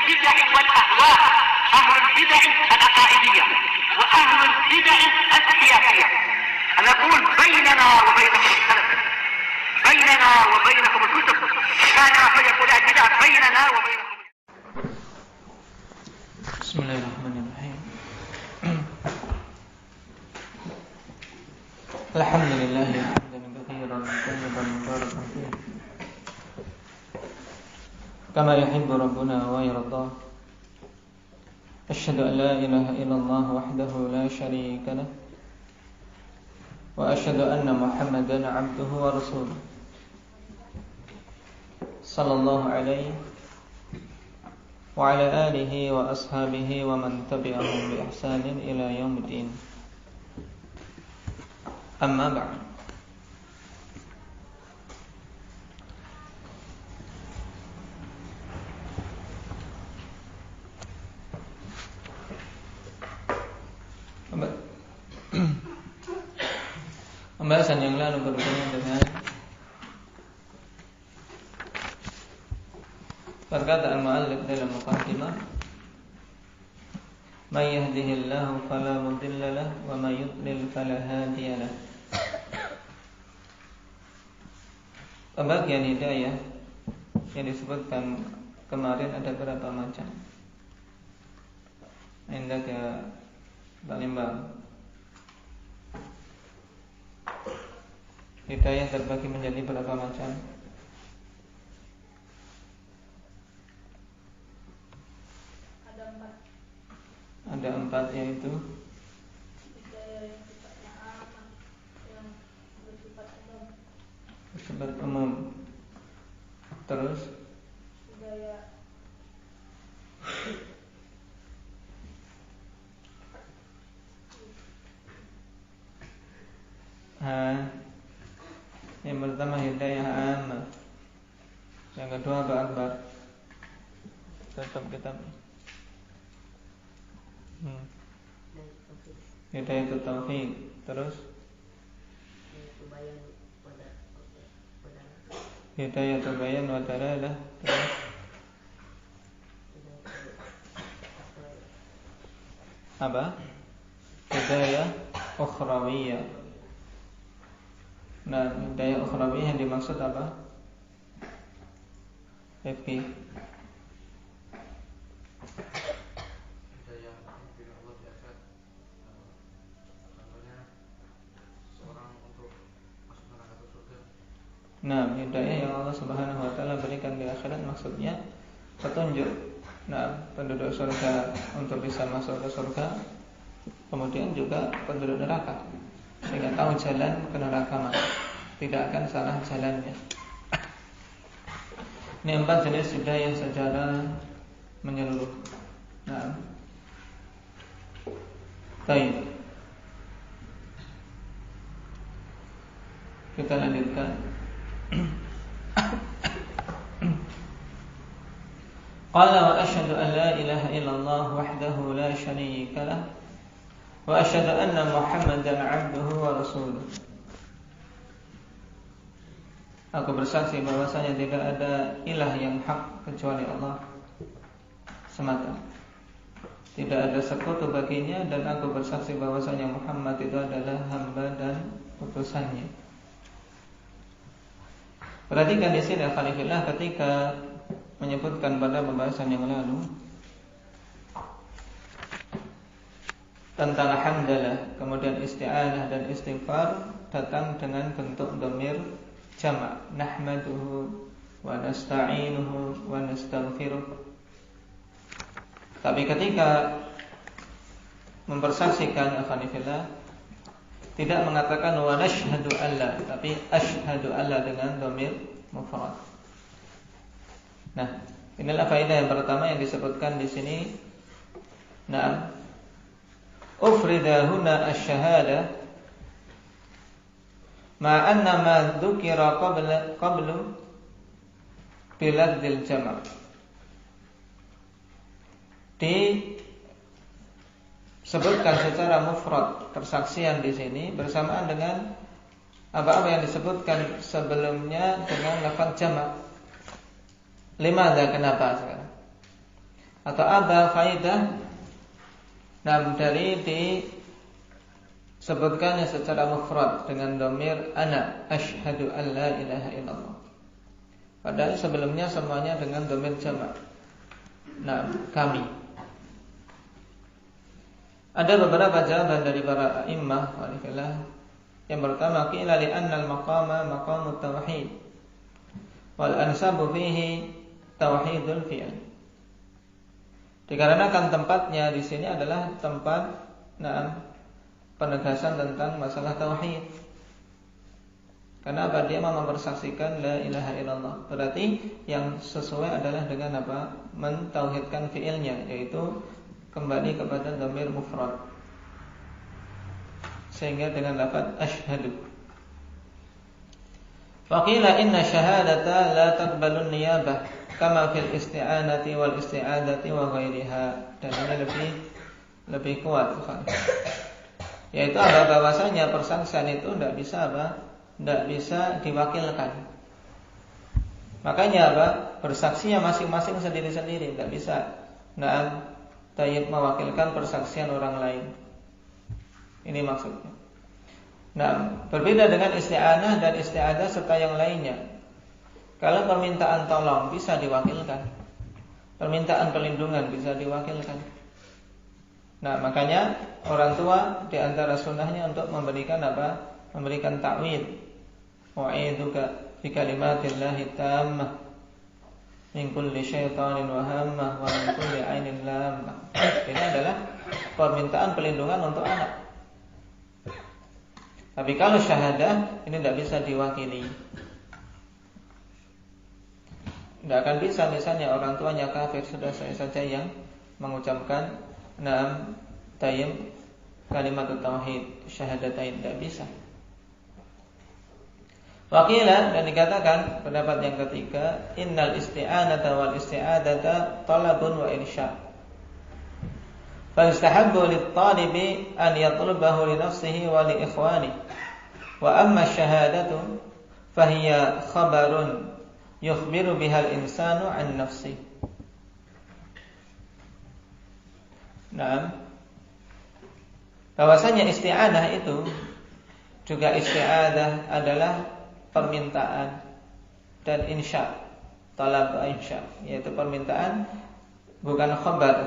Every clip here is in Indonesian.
البدع والأهواء، أهل البدع العقائدية وأهل البدع السياسية. أنا أقول بيننا وبينكم السلف، بيننا وبينكم الكتب، كان فيقول البدع بيننا وبينكم. بسم الله الرحمن الرحيم. الحمد لله حمدا كثيرا طيبا مباركا فيه كما يحب ربنا ويرضاه. أشهد أن لا إله إلا الله وحده لا شريك له، وأشهد أن محمدا عبده ورسوله صلى الله عليه وعلى آله وأصحابه ومن تبعهم بإحسان إلى يوم الدين. أما بعد. Pembahasan yang lalu berhubungan dengan perkataan muallif dalam muqaddimah, "May yahdihillahu fala mudilla lahu wa may yudlil fala hadiya lahu." Pembagian hidayah yang disebutkan kemarin ada berapa macam? Indaka Balimbang. Hidayah terbagi menjadi berapa macam? Ada empat, yaitu hidayah yang sifatnya aman, yang bersifat umum. Bersifat umum. Terus hidayah yang pertama hidayah aman. Yang kedua apa akbar? Tetap kitab. Hidayah tauhid. Terus hidayah bayan wa dalalah. Terus apa? Hidayah ukhrawiyah. Nah, hidayah ukhrawiyah yang dimaksud apa? Rifki. Hidayah bila Allah diangkat, contohnya seorang untuk masuk neraka atau surga. Nah, hidayah yang Allah Subhanahu wa taala berikan di akhirat maksudnya petunjuk. Nah, penduduk surga untuk bisa masuk ke surga, kemudian juga penduduk neraka sehingga tahu jalan ke neraka mana, tidak akan salah jalannya. Ini 4 jenis hidayah secara menyeluruh. Nah, baik. Kita lanjutkan. Qala wa asyhadu an la ilaha illallah wahdahu la syarika lah wa asyhadu anna Muhammadan 'abduhu wa rasuluh. Aku bersaksi bahwasanya tidak ada ilah yang hak kecuali Allah semata. Tidak ada sekutu baginya, dan aku bersaksi bahwasanya Muhammad itu adalah hamba dan utusannya. Perhatikan di sini Khalifillah ketika menyebutkan pada pembahasan yang lalu tentang hamdalah, kemudian isti'anah dan istighfar datang dengan bentuk dhamir jamak, nahmaduhu wa nasta'inuhu wa nastaghfiruh. Tapi ketika mempersaksikan Khalifillah tidak mengatakan wa nashhadu alla, tapi asyhadu alla dengan dhamir mufrad. Nah, inilah faedah yang pertama yang disebutkan di sini. Nah, ufrida huna asy-syahadah ma anna ma dzukira qablu biladzil jama'. Disebutkan secara mufrad persaksian di sini bersamaan dengan apa-apa yang disebutkan sebelumnya dengan lafaz jama'. Limadza, kenapa sekarang? Atau ada faidah dari disebutkannya secara mufrad dengan dhamir ana asyhadu an la ilaha illallah. Padahal sebelumnya semuanya dengan dhamir jamak. Kami. Ada beberapa jawaban dari para a'immah walillah. Yang pertama, qila li anna al-maqama maqamut tauhid wal ansabu fihi tauhidul fi'l. Dikarenakan tempatnya di sini adalah tempat penegasan tentang masalah tauhid. Karena apa? Dia mau mempersaksikan la ilaha illallah. Berarti yang sesuai adalah dengan apa? Mentauhidkan fi'ilnya, yaitu kembali kepada dhamir mufrad. Sehingga dengan lafaz asyhadu. Faqila inna syahadata la taqbalun niyabah kama fil isti'anati wal isti'adati wa ghairiha. Dan ini lebih kuat, yaitu apa? Bahwasanya persaksian itu tidak bisa diwakilkan. Makanya apa? Bersaksinya masing-masing sendiri-sendiri, tidak bisa tayyib mewakilkan persaksian orang lain. Ini maksudnya. Berbeda dengan isti'anah dan isti'adah serta yang lainnya. Kalau permintaan tolong bisa diwakilkan, permintaan perlindungan bisa diwakilkan. Makanya orang tua di antara sunnahnya untuk memberikan apa? Memberikan ta'wid. Wa'idzuka bi kalimatillahi tammah min kulli syaitanin wa hammah wa min kulli ainin lammah. Ini adalah permintaan perlindungan untuk anak. Tapi kalau syahadah ini tidak bisa diwakili. Tidak akan bisa misalnya orang tuanya kafir, sudah saya saja yang mengucapkan tayyib kalimat tauhid syahadatain, tidak bisa. Waqilah, dan dikatakan pendapat yang ketiga, innal isti'anata wal isti'adata talabun wa irsyad. Fa yustahabbu lit-talibi an yatlubahu li nafsihi wa li ikhwani. Wa amma asyhadatu fa hiya khabarun yukhbiru biha al-insanu an nafsihi. Bahwasanya isti'anah itu juga isti'adah adalah permintaan dan insya, talab insya, yaitu permintaan bukan khabar.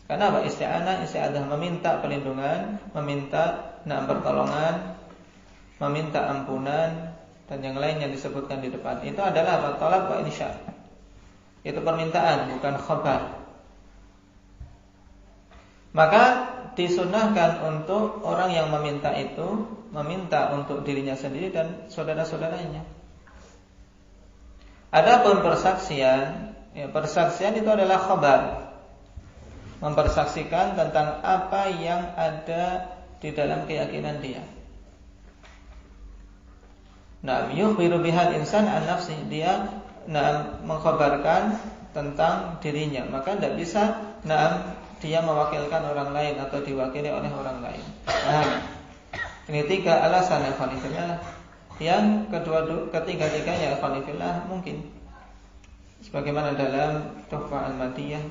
Karena apa? Isti'adah meminta perlindungan, meminta pertolongan, meminta ampunan dan yang lain yang disebutkan di depan. Itu adalah apa? Talab wa insya. Itu permintaan bukan khabar. Maka disunahkan untuk orang yang meminta itu meminta untuk dirinya sendiri dan saudara-saudaranya. Adapun persaksian, persaksian itu adalah khabar, mempersaksikan tentang apa yang ada di dalam keyakinan dia. Yukhbiru bihal insan an nafsi, dia mengkhabarkan tentang dirinya, maka tidak bisa dia mewakilkan orang lain atau diwakili oleh orang lain. Ini tiga alasan ikhwanifillah. Yang ketiga-tiganya ikhwanifillah mungkin sebagaimana dalam Tuhfah Al-Madiyah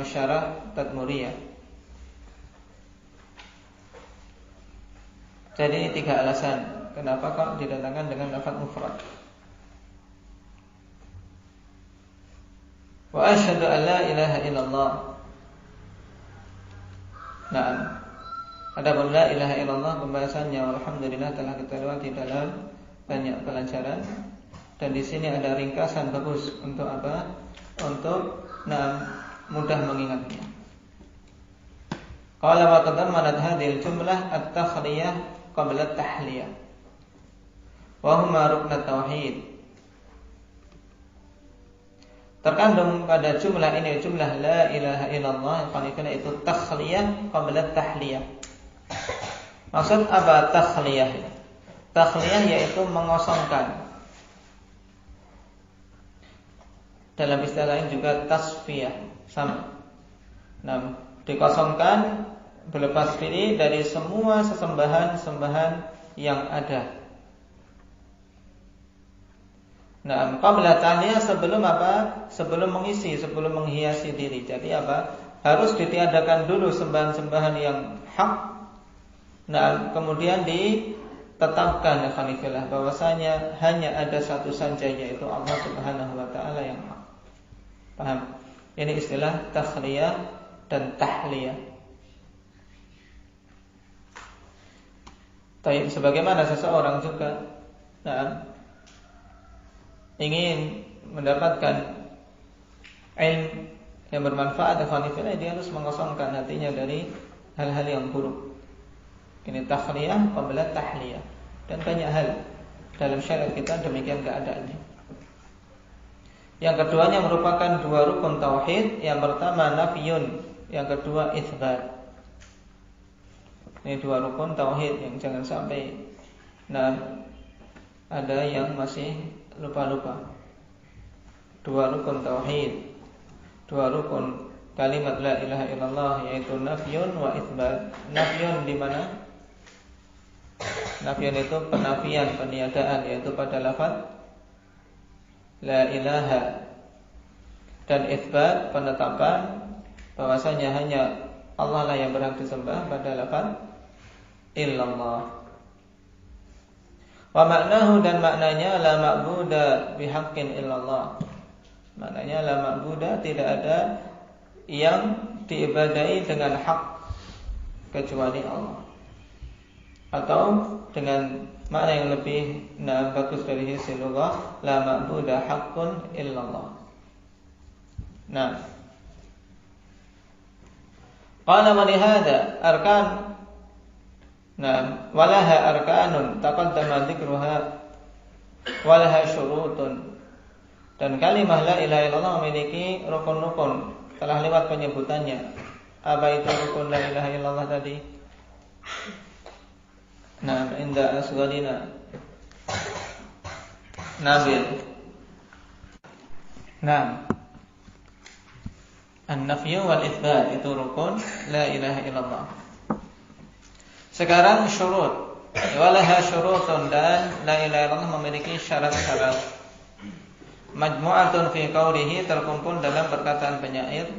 Syarah Tadmuriyah. Jadi ini tiga alasan kenapa kok didatangkan dengan lafaz mufrad. Wa asyhadu an la ilaha illallah. Adapun la ilaha illallah pembahasannya alhamdulillah telah kita lewati dalam banyak pelajaran, dan di sini ada ringkasan bagus untuk apa? Untuk mudah mengingatnya. Qala wa tadammanat hadhil jumlah at-takhliyah qabla at-tahliyah wa huma ruknut tauhid. Terkandung pada jumlah ini, jumlah la ilaha illallah, yang itu takhliyah qabla tahliyah. Maksud apa takhliyah? Takhliyah yaitu mengosongkan. Dalam istilah lain juga tasfiyah, sama. Dikosongkan, berlepas diri dari semua sesembahan-sembahan yang ada. Nah, qabla ta'liyah sebelum apa? Sebelum mengisi, sebelum menghiasi diri. Jadi apa? Harus ditiadakan dulu sembahan-sembahan yang hak. Nah, kemudian ditetapkan ya khanifillah bahwasanya hanya ada satu saja, yaitu Allah Subhanahu wa taala yang hak. Paham? Ini istilah takhliyah dan tahliyah. Taib, sebagaimana seseorang juga ingin mendapatkan ilmu yang bermanfaat, dia harus mengosongkan hatinya dari hal-hal yang buruk. Ini takhliyah qabla tahliyah. Dan banyak hal dalam syariat kita demikian keadaannya. Yang keduanya merupakan dua rukun tauhid. Yang pertama nafiyun, yang kedua itsbat. Ini dua rukun tauhid yang jangan sampai ada yang masih lupa-lupa. Dua rukun tauhid, dua rukun kalimat la ilaha illallah, yaitu nafyun wa itsbat. Nafyun di mana? Nafyun itu penafian, peniadaan, yaitu pada lafaz la ilaha. Dan itsbat penetapan bahwasanya hanya Allah lah yang berhak disembah pada lafaz illallah. Wa maknahu, dan maknanya la ma'buda bihaqqin illallah. Maknanya la ma'buda, tidak ada yang diibadahi dengan hak kecuali Allah. Atau dengan makna yang lebih bagus dari sisi lughah, la ma'buda haqqun illallah. Nah, qala wa lihada arkan. Nah, walaha arkanun taqaddama dzikruha walaha syurutun. Dan kalimah la ilaha illallah memiliki rukun-rukun, telah lewat penyebutannya. Apa itu rukun la ilaha illallah tadi? Nah, inda asgharina Nabil. Nah, an-nafyu wal itsbat itu rukun la ilaha illallah. Sekarang syurut. Walaha syurutun, dan la ilaha illallah memiliki syarat-syarat. Majmu'atun fi qawlihi, terkumpul dalam perkataan penyair,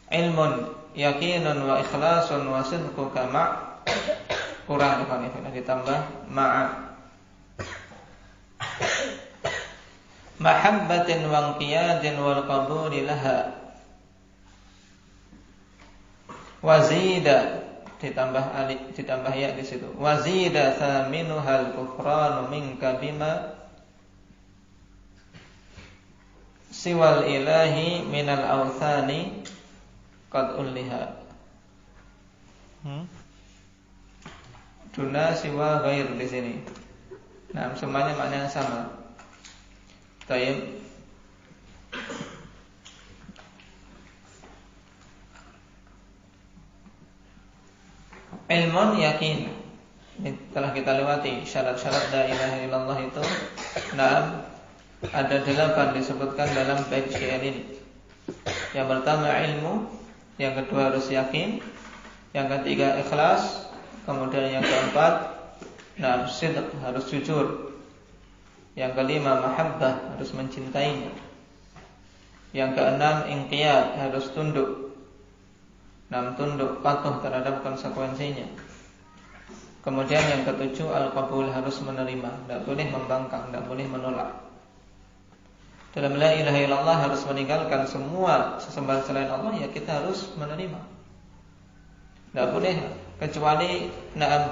ilmun yakinun wa ikhlasun wa sidquka ma'. Kurang ditambah ma'a. Mahabbatin wa inqiyadin wal qabuli laha. Wazida, ditambah alif, ditambah ya di situ. Wazida thaminuhal kufranu minka bima siwal ilahi minal awthani qad ulliha. Duna siwa ghair di sini. Nah, semuanya maknanya sama. Baik. Ilmun yakin, ini telah kita lewati syarat-syarat la ilaha illallah itu. Nah, ada 8 disebutkan dalam bait syair ini. Yang pertama ilmu, yang kedua harus yakin, yang ketiga ikhlas, kemudian yang keempat sidq, harus jujur, yang kelima mahabbah, harus mencintainya, yang keenam inqiyad, harus tunduk. Tunduk patuh terhadap konsekuensinya. Kemudian yang ketujuh al-qabul, harus menerima, tidak boleh membangkang, tidak boleh menolak. Dalam la ilaha illallah harus meninggalkan semua sesembahan selain Allah, ya kita harus menerima. Tidak boleh kecuali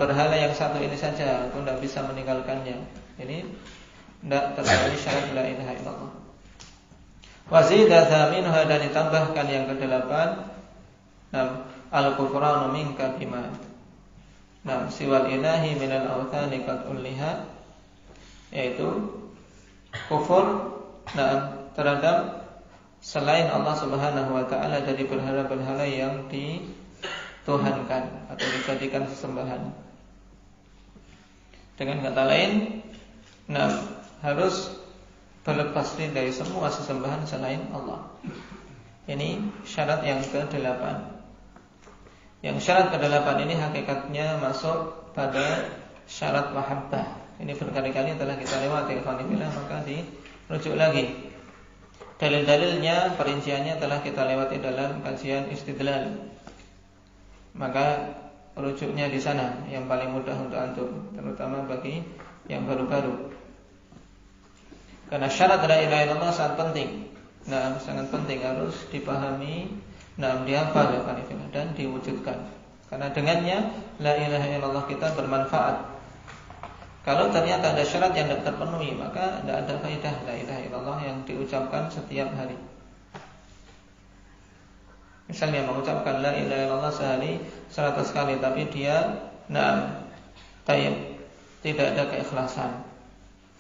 berhala yang satu ini saja, aku tidak bisa meninggalkannya. Ini tidak terjadi syarat la ilaha illallah. Wazidatha minha, dan ditambahkan yang ke-8 al-kufranu minka bima siwal ilahi minal awthani qad ulliha, yaitu kufur terhadap selain Allah Subhanahu wa taala dari berhala-berhala yang dituhankan atau dijadikan sesembahan. Dengan kata lain, harus berlepas diri dari semua sesembahan selain Allah. Ini syarat yang ke-8. Yang syarat ke-8 ini hakikatnya masuk pada syarat mahabbah. Ini berkali-kali telah kita lewati alhamdulillah, maka dirujuk lagi. Dalil-dalilnya, perinciannya telah kita lewati dalam kajian istidlal. Maka rujuknya di sana yang paling mudah untuk antum, terutama bagi yang baru-baru. Karena syarat la ilaha illallah sangat penting. Nah, sangat penting, harus dipahami, dihafal dan diwujudkan. Karena dengannya la ilaha illallah kita bermanfaat. Kalau ternyata ada syarat yang tidak terpenuhi, maka tidak ada faedah la ilaha illallah yang diucapkan setiap hari. Misalnya mengucapkan la ilaha illallah sehari 100 kali, tapi dia tidak ada keikhlasan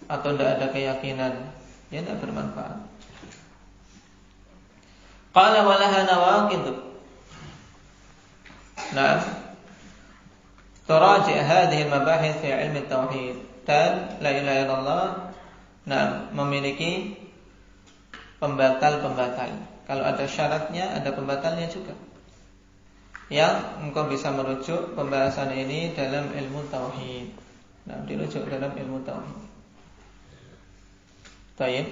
atau tidak ada keyakinan, dia tidak bermanfaat. Qala walaha nawaqid. Turaji' hadhihi al-mabahith fi ilmi tauhid. Dan la ilaha illallah memiliki pembatal-pembatal. Kalau ada syaratnya, ada pembatalnya juga. Yang engkau bisa merujuk pembahasan ini dalam ilmu tauhid. Dirujuk dalam ilmu tauhid. Baik.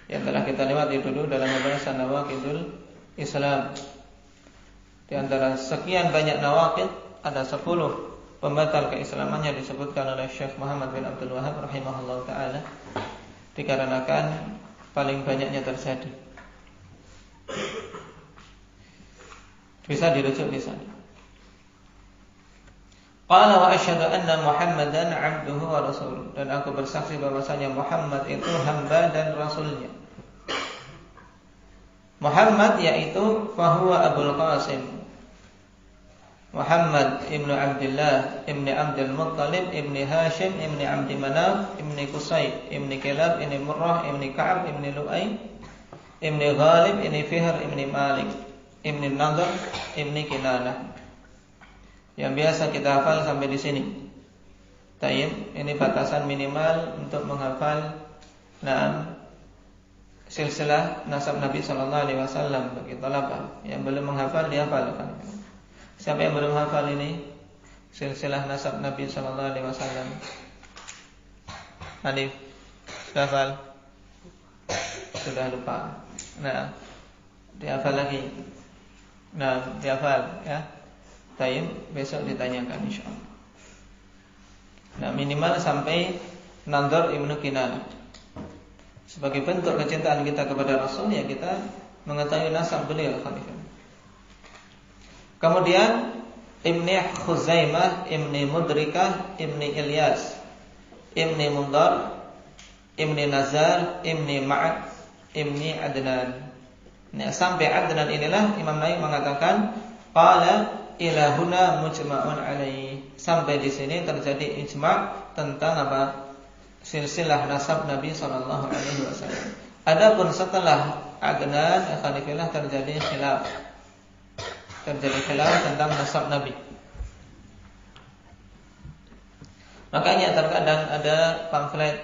Yang telah kita lewati dulu dalam pembahasan nawaqidul Islam. Di antara sekian banyak nawaqid, ada 10 pembatal keislamannya disebutkan oleh Syekh Muhammad bin Abdul Wahhab rahimahullah ta'ala, dikarenakan paling banyaknya terjadi. Bisa dirujuk di sana. Qala wa asyhadu anna Muhammadan 'abduhu wa rasuluh. Dan aku bersaksi bahwasanya Muhammad itu hamba dan rasulnya. Muhammad yaitu fahuwa Abul Qasim Muhammad ibnu Abdullah ibnu Abdul Muttalib ibnu Hashim ibnu Abdi Manaf ibnu Qusay ibnu Kilab ibnu Murrah ibnu Ka'ab ibnu Lu'ay ibnu Ghalib ibnu Fihr ibnu Malik ibnu Nadhr ibnu Kinanah. Yang biasa kita hafal sampai di sini. Tayyib, ini batasan minimal untuk menghafal silsilah nasab Nabi sallallahu alaihi wasallam bagi talabah. Yang belum menghafal dihafalkan. Siapa yang belum hafal ini silsilah nasab Nabi sallallahu alaihi wasallam? Hanif, sudah hafal? Sudah lupa. Dihafal lagi. Dihafal ya. Tayyib, besok ditanyakan insyaallah. Minimal sampai Nadhr ibnu Kinanah. Sebagai bentuk kecintaan kita kepada Rasul, ya kita mengetahui nasab beliau. Kemudian Ibni Khuzaimah, Ibni Mudrikah, Ibni Ilyas, Ibni Mundar, Ibni Nazar, Ibni Ma'ad, Ibni Adnan. Sampai Adnan inilah Imam Nawawi mengatakan qala ilahuna mujma'un alaih. Sampai di sini terjadi ijma' tentang apa? Silsilah nasab Nabi sallallahu alaihi wasallam. Adapun setelah Adnan, khalifillah terjadi khilaf. Terjadi khilaf tentang nasab Nabi. Makanya terkadang ada pamflet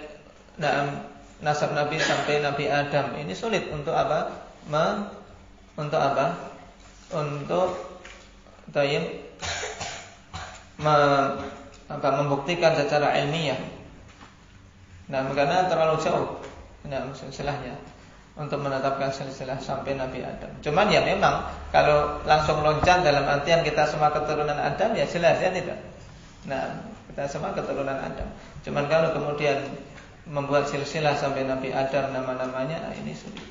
nasab Nabi sampai Nabi Adam. Ini sulit untuk apa? Untuk membuktikan secara ilmiah. Karena terlalu jauh silsilahnya untuk menetapkan silsilah sampai Nabi Adam. Cuman ya memang kalau langsung loncat dalam artian kita semua keturunan Adam, ya jelas ya tidak. Kita semua keturunan Adam. Cuman kalau kemudian membuat silsilah sampai Nabi Adam nama-namanya, ini sulit.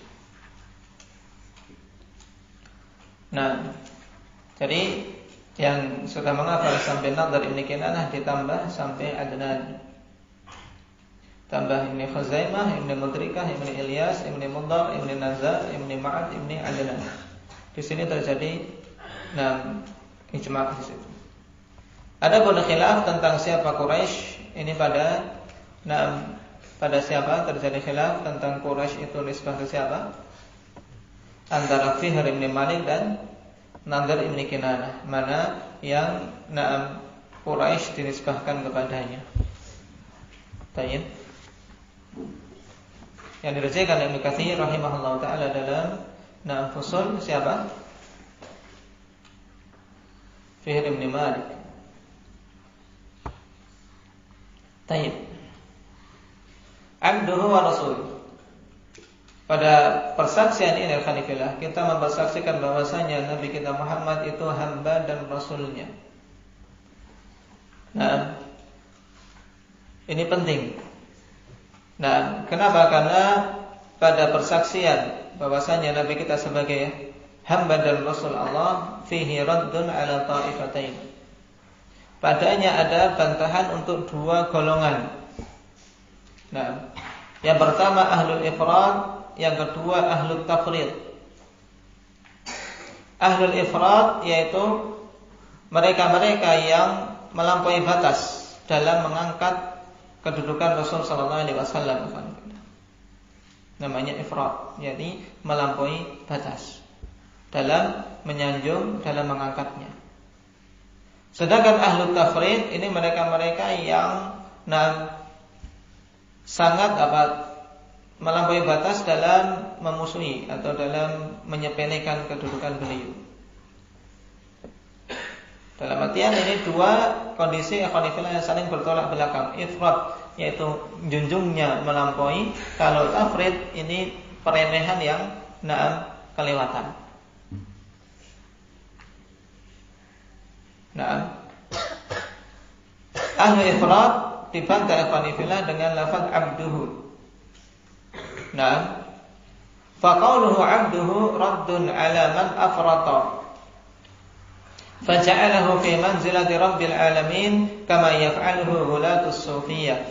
Jadi yang sudah menghafal sampai Nadhr ibn Kinanah ditambah sampai Adnan. Tambah Ibni Khuzaimah, Ibni Mudrikah, Ibni Ilyas, Ibni Mundar, Ibni Nazar, Ibni Ma'ad, Ibni Adnan. Di sini terjadi ijma' di situ. Adapun khilaf tentang siapa Quraisy, ini pada siapa terjadi khilaf tentang Quraisy itu nisbah ke siapa? Antara Fihr ibn Malik dan Nadhr ibn Kinanah. Mana yang Quraisy dinisbahkan kepadanya? Tayyib. Yang diriwayatkan Ibnu Katsir rahimahullah taala dalam fusul siapa? Fihr ibn Malik. Taib. Abduhu wa rasul. Pada persaksian ini alhamdulillah kita mempersaksikan bahwasanya Nabi kita Muhammad itu hamba dan rasulnya. Nah, ini penting. Nah, kenapa? Karena pada persaksian bahwasanya Nabi kita sebagai hamba dan rasul Allah fihi raddun ala ta'ifatain. Padanya ada bantahan untuk dua golongan. Nah, yang pertama ahlul ifrad, yang kedua ahlul tafrid. Ahlul ifrad yaitu mereka-mereka yang melampaui batas dalam mengangkat kedudukan Rasul sallallahu alaihi wasallam. Namanya ifrad, yakni melampaui batas dalam menyanjung, dalam mengangkatnya. Sedangkan ahlul tafrid ini mereka-mereka yang sangat melampaui batas dalam memusuhi atau dalam menyepelekan kedudukan beliau. Dalam artian ini dua kondisi ikhwanifillah yang saling bertolak belakang. Ifrat yaitu junjungnya melampaui, kalau tafrid ini peremehan yang kelewatan. Ahlu ifrat dibantah ikhwanifillah dengan lafaz abduhu. Faqauluhu abduhu raddun ala man afrata faja'alahu fi manzilati rabbil alamin kama yaf'aluhu ghulatus sufiyah.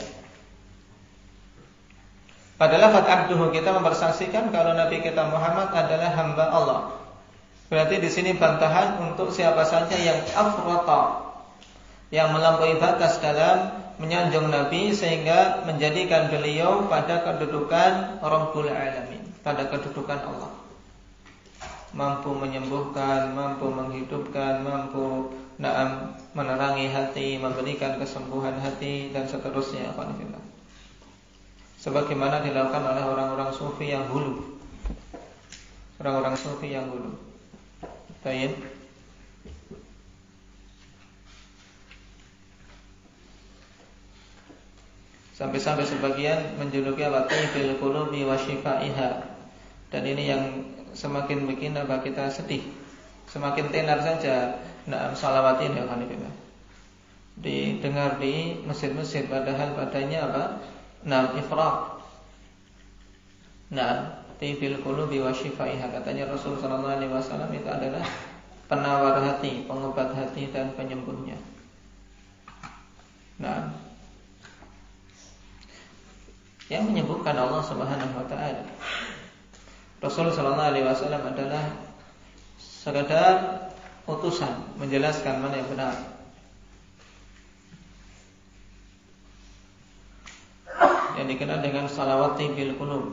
Pada lafaz abduhu kita mempersaksikan kalau Nabi kita Muhammad adalah hamba Allah. Berarti di sini bantahan untuk siapa saja yang afrata, yang melampaui batas dalam menyanjung Nabi sehingga menjadikan beliau pada kedudukan Rabbul Alamin, pada kedudukan Allah. Mampu menyembuhkan, mampu menghidupkan, mampu menerangi hati, memberikan kesembuhan hati dan seterusnya. Sebagaimana dilakukan oleh orang-orang sufi yang hulu. Orang-orang sufi yang hulu. Baik. Sampai-sampai sebagian menjuluki bil qulubi wa shifaiha. Dan ini yang semakin bikin kita sedih. Semakin tenar saja salawatin ya kanifillah. Didengar di masjid-masjid padahal padanya ifrat. Bil qulubi wa shifaiha, katanya Rasul sallallahu alaihi wasallam itu adalah penawar hati, pengobat hati dan penyembuhnya. Yang menyembuhkan Allah Subhanahu wa taala. Rasul sallallahu alaihi wasallam adalah sekadar utusan menjelaskan mana yang benar. Yang dikenal dengan salawati bil qulub,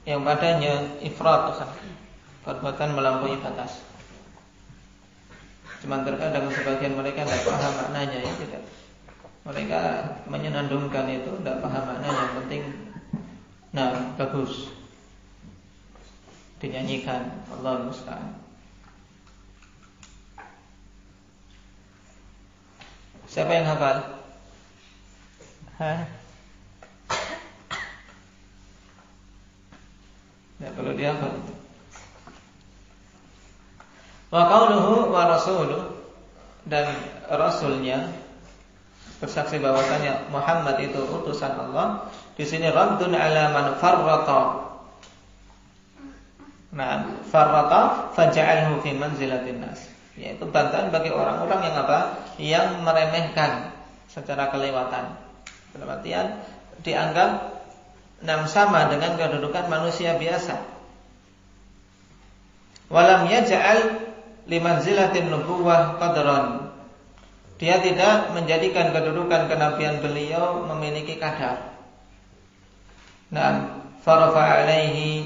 yang padanya ifrat, perbuatan melampaui batas. Cuma terkadang sebagian mereka tidak paham maknanya, ya tidak. Mereka menyenandungkan itu, tidak paham maknanya, yang penting bagus dinyanyikan. Allahul musta'an. Siapa yang hafal? Tidak perlu dihafal. Wa qauluhu wa rasuluh, dan rasulnya bersaksi bahwasanya Muhammad itu utusan Allah. Di sini raddun ala man farrata. Farrata faja'alhu fi manzilatin nas. Yaitu bantahan bagi orang-orang yang yang meremehkan secara kelewatan. Dalam artian dianggap sama dengan kedudukan manusia biasa. Walam yaj'al limanzilatin nubuwah qadran. Dia tidak menjadikan kedudukan kenabian beliau memiliki kadar. Farafa alaihi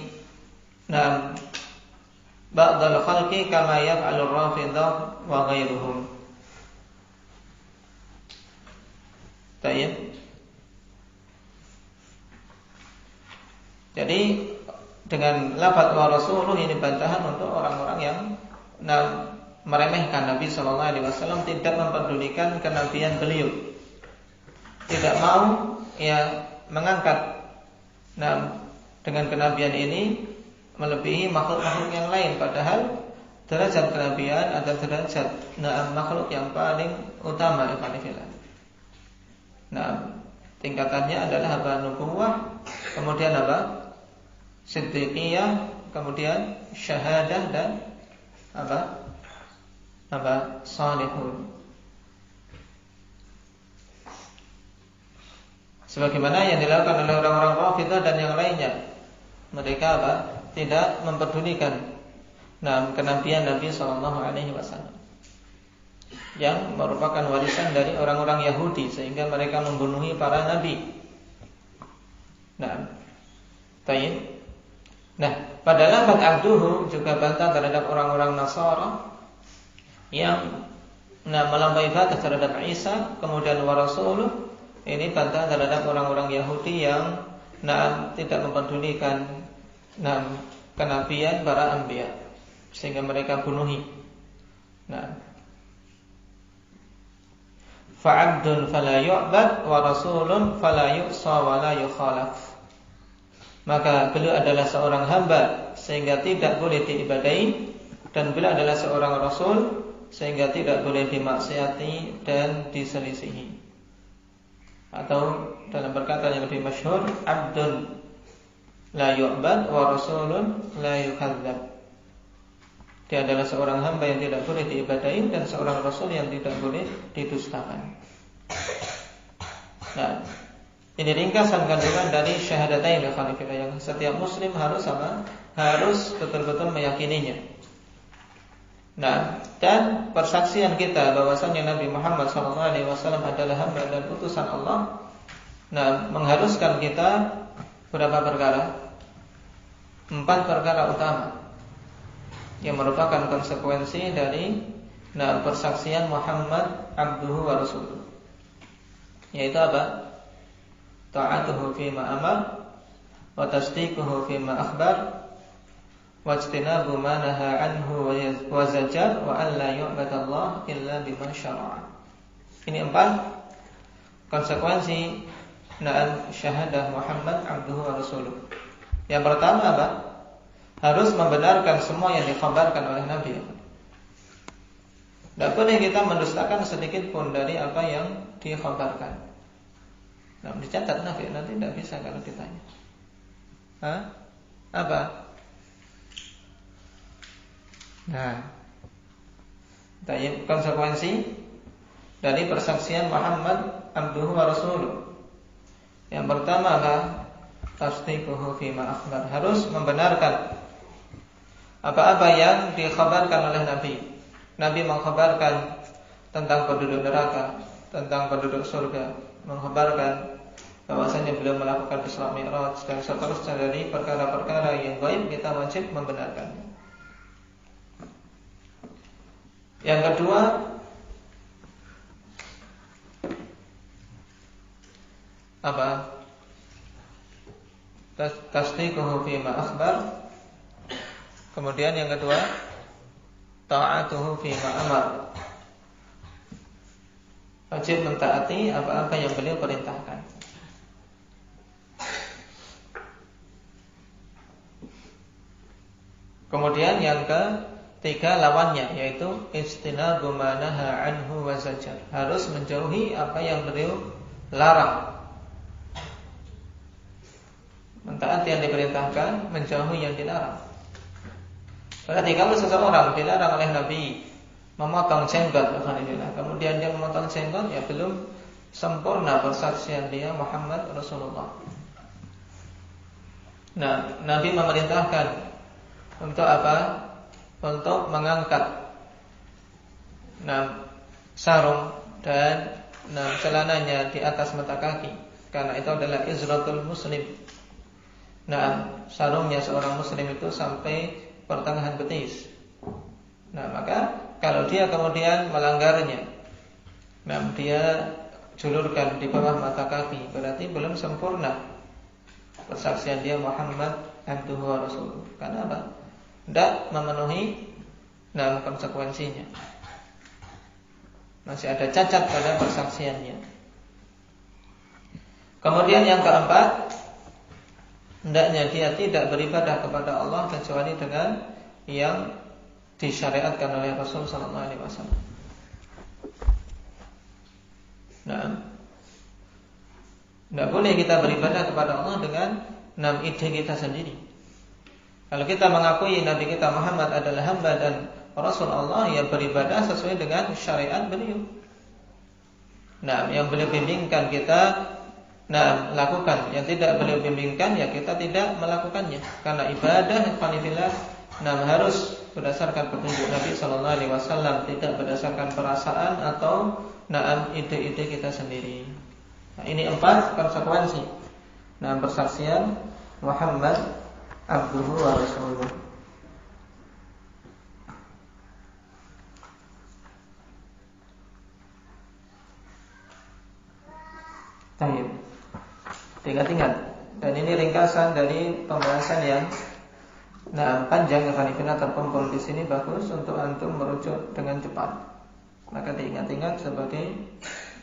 ba'dal khalqi kama yaf'alur rafidah wa ghairuhum. Baik. Jadi dengan lafaz wa rasuluh ini bantahan untuk orang-orang yang meremehkan Nabi sallallahu alaihi wasallam, tidak memperdulikan kenabian beliau. Tidak mau ya mengangkat dengan kenabian ini melebihi makhluk-makhluk yang lain, padahal derajat kenabian adalah derajat makhluk yang paling utama ikhwanifillah. Tingkatannya adalah nubuwah, kemudian siddiqiyah, kemudian syahadah dan salihun. Sebagaimana yang dilakukan oleh orang-orang Rafidhah dan yang lainnya. Mereka tidak mempedulikan kenabian Nabi SAW yang merupakan warisan dari orang-orang Yahudi, sehingga mereka membunuhi para nabi. Pada lafaz abduhu juga bantah terhadap orang-orang Nasara yang melampaui batas terhadap Isa, kemudian wa rasuluh. Ini bantah terhadap orang-orang Yahudi yang tidak mempedulikan kenabian para anbiya, sehingga mereka bunuhi. Fa'abdun fala yu'bad wa rasulun fala yu'sa wa la yukhalaf. Maka beliau adalah seorang hamba sehingga tidak boleh diibadahi, dan beliau adalah seorang rasul sehingga tidak boleh dimaksiati dan diselisihi. Atau dalam perkataan yang lebih masyhur, abdun la yu'bad wa rasulun la yukadzab. Dia adalah seorang hamba yang tidak boleh diibadahi dan seorang rasul yang tidak boleh didustakan. Ini ringkasan kandungan dari syahadatain yang setiap muslim harus harus betul-betul meyakininya. Dan persaksian kita bahwasanya Nabi Muhammad SAW adalah hamba dan utusan Allah, mengharuskan kita berapa perkara? 4 perkara utama yang merupakan konsekuensi dari persaksian Muhammad abduhu wa rasuluh. Yaitu apa? Ta'atuhu fima amar wa tasdiquhu fima akhbar wajtinabu ma naha anhu wa zajar wa an la yu'badallah illa bima syara'a. Ini 4 konsekuensi syahadah Muhammad abduhu wa rasuluh. Yang pertama apa? Harus membenarkan semua yang dikhabarkan oleh Nabi. Tidak boleh kita mendustakan sedikit pun dari apa yang dikhabarkan. Dicatat Nabi, nanti tidak bisa kalau ditanya. Apa? Konsekuensi dari persaksian Muhammad abduhu wa rasuluh. Yang pertama adalah tasdiquhu fima akhbar. Harus membenarkan apa-apa yang dikhabarkan oleh Nabi. Nabi mengkhabarkan tentang penduduk neraka, tentang penduduk surga, mengkhabarkan bahwasanya beliau melakukan Isra Mi'raj dan seterusnya dari perkara-perkara yang gaib, kita wajib membenarkannya. Yang kedua, apa? Tasdiquhu fima akhbar. Kemudian yang kedua, ta'atuhu fima amar. Wajib mentaati apa-apa yang beliau perintahkan. Kemudian yang ketiga lawannya, yaitu istinabu ma naha anhu wa zajar. Harus menjauhi apa yang beliau larang. Mentaati yang diperintahkan, menjauhi yang dilarang. Berarti kalau seseorang dilarang oleh Nabi memotong jenggot, kemudian dia memotong jenggot, ya belum sempurna persaksian dia Muhammad Rasulullah. Nabi memerintahkan untuk apa? Untuk mengangkat sarung dan celananya di atas mata kaki, karena itu adalah izratul muslim. Sarungnya seorang muslim itu sampai pertengahan betis. Maka kalau dia kemudian melanggarnya, dia julurkan di bawah mata kaki, berarti belum sempurna persaksian dia Muhammad abduhu wa rasuluh. Karena apa? Tidak memenuhi konsekuensinya. Masih ada cacat pada persaksiannya. Kemudian yang keempat, hendaknya dia tidak beribadah kepada Allah kecuali dengan yang disyariatkan oleh Rasul sallallahu alaihi wasallam. Nah, tidak boleh kita beribadah kepada Allah dengan ide kita sendiri. Kalau kita mengakui Nabi kita Muhammad adalah hamba dan Rasul Allah, ya beribadah sesuai dengan syariat beliau. Nah, yang beliau bimbingkan kita lakukan, yang tidak beliau bimbingkan ya kita tidak melakukannya. Karena ibadah harus berdasarkan petunjuk Nabi sallallahu alaihi wasallam, tidak berdasarkan perasaan atau ide-ide kita sendiri. Nah, ini 4 konsekuensi persaksian Muhammad abduhu wa rasuluh. Baik. Ingat-ingat, dan ini ringkasan dari pembahasan yang panjang yang terkumpul di sini, bagus untuk antum merujuk dengan cepat. Maka diingat-ingat sebagai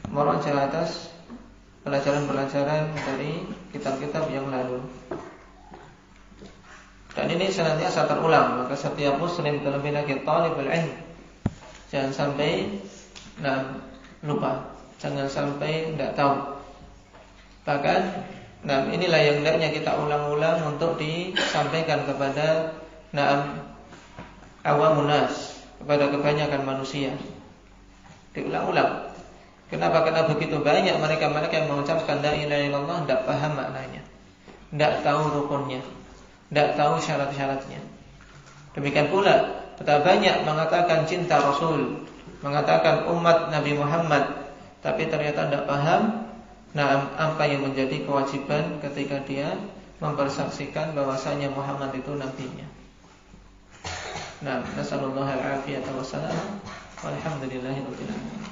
murojaah atas pelajaran-pelajaran dari kitab-kitab yang lalu. Dan ini senantiasa terulang, maka setiap muslim terlebih lagi talibul ilm jangan sampai lupa, jangan sampai tidak tahu. Bahkan inilah yang hendaknya kita ulang-ulang untuk disampaikan kepada awamun nas, kepada kebanyakan manusia. Diulang-ulang. Kenapa? Karena begitu banyak mereka-mereka yang mengucapkan la ilaha illallah tidak paham maknanya, tidak tahu rukunnya, tidak tahu syarat-syaratnya. Demikian pula betapa banyak mengatakan cinta Rasul, mengatakan umat Nabi Muhammad, tapi ternyata tidak paham apa yang menjadi kewajiban ketika dia mempersaksikan bahwasanya Muhammad itu nabinya. Nasallallahu alaihi wa sallam. Walhamdulillahirabbil alamin.